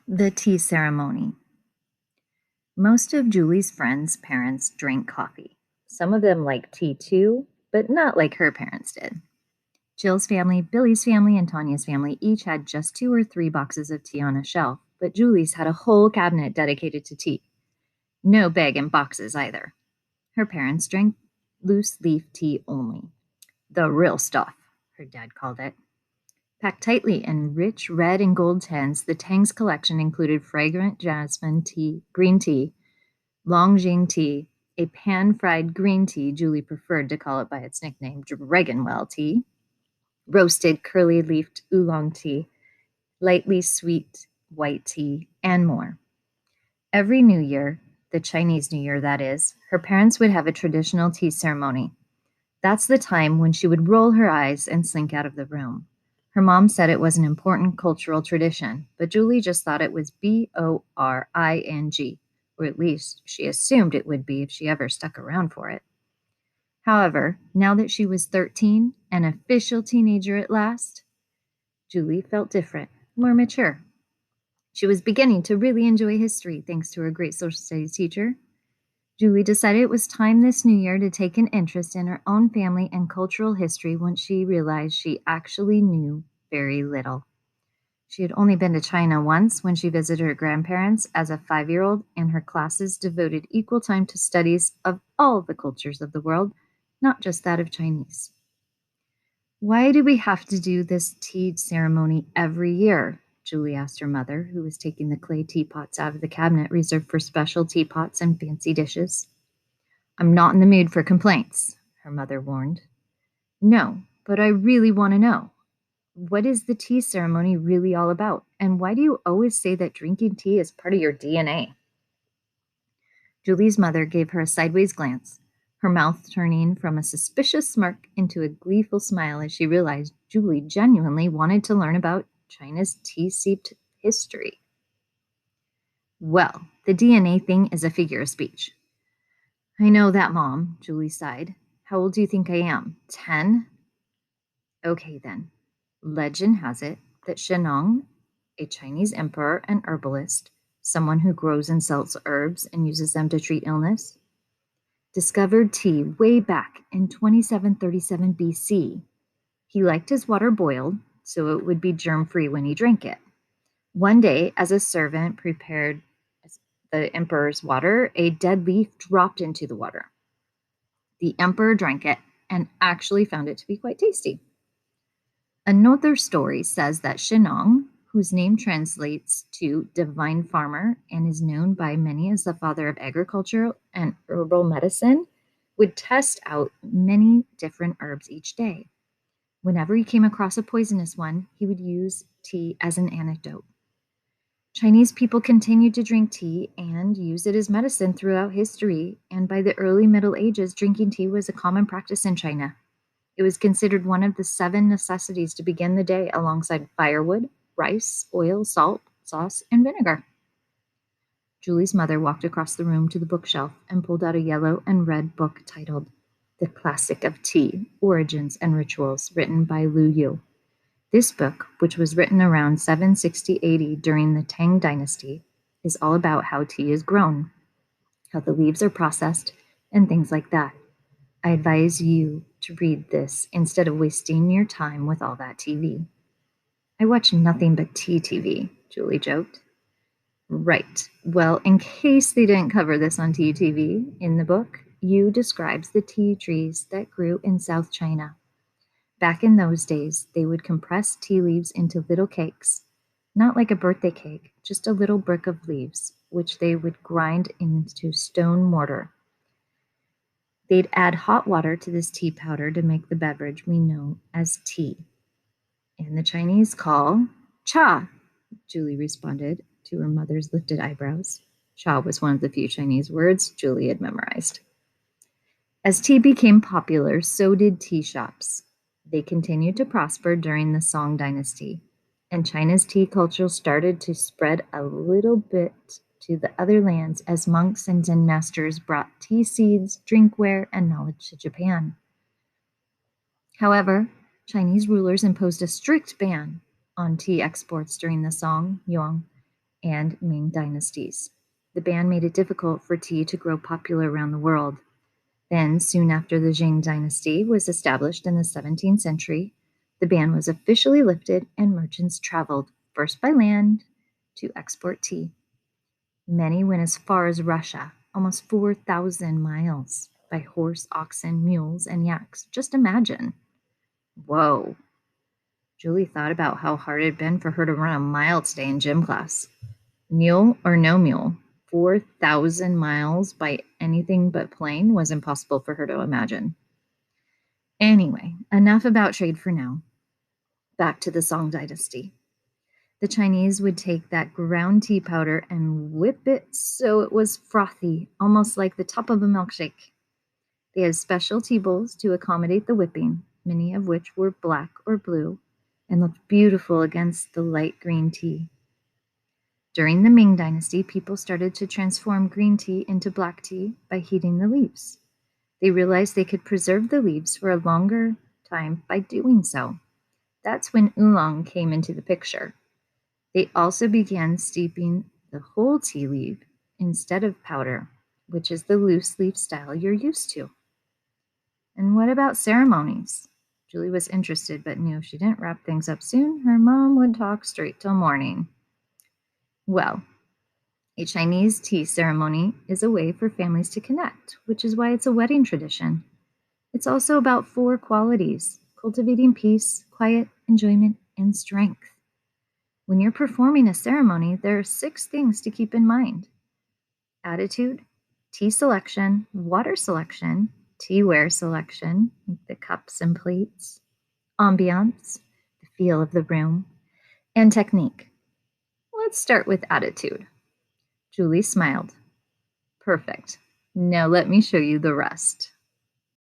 The tea ceremony. Most of Julie's friends' parents drank coffee. Some of them liked tea too, but not like her parents did. Jill's family, Billy's family, and Tanya's family each had just 2 or 3 boxes of tea on a shelf, but Julie's had a whole cabinet dedicated to tea. No bag and boxes either. Her parents drank loose leaf tea only. The real stuff, her dad called it. Packed tightly in rich red and gold tins, the Tang's collection included fragrant jasmine tea, green tea, Longjing tea, a pan-fried green tea Julie preferred to call it by its nickname, Dragonwell tea, roasted curly-leafed oolong tea, lightly sweet white tea, and more. Every New Year, the Chinese New Year that is, her parents would have a traditional tea ceremony. That's the time when she would roll her eyes and slink out of the room. Her mom said it was an important cultural tradition, but Julie just thought it was boring, or at least she assumed it would be if she ever stuck around for it. However, now that she was 13, an official teenager at last, Julie felt different, more mature. She was beginning to really enjoy history thanks to her great social studies teacher. Julie decided it was time this new year to take an interest in her own family and cultural history once she realized she actually knew very little. She had only been to China once when she visited her grandparents as a 5-year-old, and her classes devoted equal time to studies of all the cultures of the world, not just that of Chinese. Why do we have to do this tea ceremony every year? Julie asked her mother, who was taking the clay teapots out of the cabinet reserved for special teapots and fancy dishes. I'm not in the mood for complaints, her mother warned. No, but I really want to know. What is the tea ceremony really all about? And why do you always say that drinking tea is part of your DNA? Julie's mother gave her a sideways glance, her mouth turning from a suspicious smirk into a gleeful smile as she realized Julie genuinely wanted to learn about China's tea-steeped history. Well, the DNA thing is a figure of speech. I know that, Mom, Julie sighed. How old do you think I am? 10? Okay, then. Legend has it that Shennong, a Chinese emperor and herbalist, someone who grows and sells herbs and uses them to treat illness, discovered tea way back in 2737 BC. He liked his water boiled so it would be germ-free when he drank it. One day, as a servant prepared the emperor's water, a dead leaf dropped into the water. The emperor drank it and actually found it to be quite tasty. Another story says that Shennong, whose name translates to divine farmer and is known by many as the father of agriculture and herbal medicine, would test out many different herbs each day. Whenever he came across a poisonous one, he would use tea as an antidote. Chinese people continued to drink tea and use it as medicine throughout history, and by the early Middle Ages, drinking tea was a common practice in China. It was considered one of the 7 necessities to begin the day alongside firewood, rice, oil, salt, sauce, and vinegar. Julie's mother walked across the room to the bookshelf and pulled out a yellow and red book titled The Classic of Tea, Origins and Rituals, written by Lu Yu. This book, which was written around 760 AD during the Tang Dynasty, is all about how tea is grown, how the leaves are processed, and things like that. I advise you to read this instead of wasting your time with all that TV. I watch nothing but tea TV, Julie joked. Right. Well, in case they didn't cover this on TTV, in the book, Yu describes the tea trees that grew in South China. Back in those days, they would compress tea leaves into little cakes, not like a birthday cake, just a little brick of leaves, which they would grind into stone mortar. They'd add hot water to this tea powder to make the beverage we know as tea. And the Chinese call cha, Julie responded to her mother's lifted eyebrows. Cha was one of the few Chinese words Julie had memorized. As tea became popular, so did tea shops. They continued to prosper during the Song Dynasty, and China's tea culture started to spread a little bit to the other lands as monks and Zen masters brought tea seeds, drinkware, and knowledge to Japan. However, Chinese rulers imposed a strict ban on tea exports during the Song, Yuan, and Ming dynasties. The ban made it difficult for tea to grow popular around the world. Then, soon after the Jing dynasty was established in the 17th century, the ban was officially lifted and merchants traveled, first by land, to export tea. Many went as far as Russia, almost 4,000 miles, by horse, oxen, mules, and yaks. Just imagine. Whoa. Julie thought about how hard it had been for her to run a mile today in gym class. Mule or no mule, 4,000 miles by anything but plane was impossible for her to imagine. Anyway, enough about trade for now. Back to the Song dynasty. The Chinese would take that ground tea powder and whip it so it was frothy, almost like the top of a milkshake. They had special tea bowls to accommodate the whipping, many of which were black or blue and looked beautiful against the light green tea. During the Ming dynasty, people started to transform green tea into black tea by heating the leaves. They realized they could preserve the leaves for a longer time by doing so. That's when oolong came into the picture. They also began steeping the whole tea leaf instead of powder, which is the loose leaf style you're used to. And what about ceremonies? Julie was interested, but knew if she didn't wrap things up soon, her mom would talk straight till morning. Well, a Chinese tea ceremony is a way for families to connect, which is why it's a wedding tradition. It's also about 4 qualities: cultivating peace, quiet, enjoyment, and strength. When you're performing a ceremony, there are 6 things to keep in mind: attitude, tea selection, water selection, teaware selection, like the cups and plates, ambiance, the feel of the room, and technique. Let's start with attitude. Julie smiled. Perfect. Now let me show you the rest.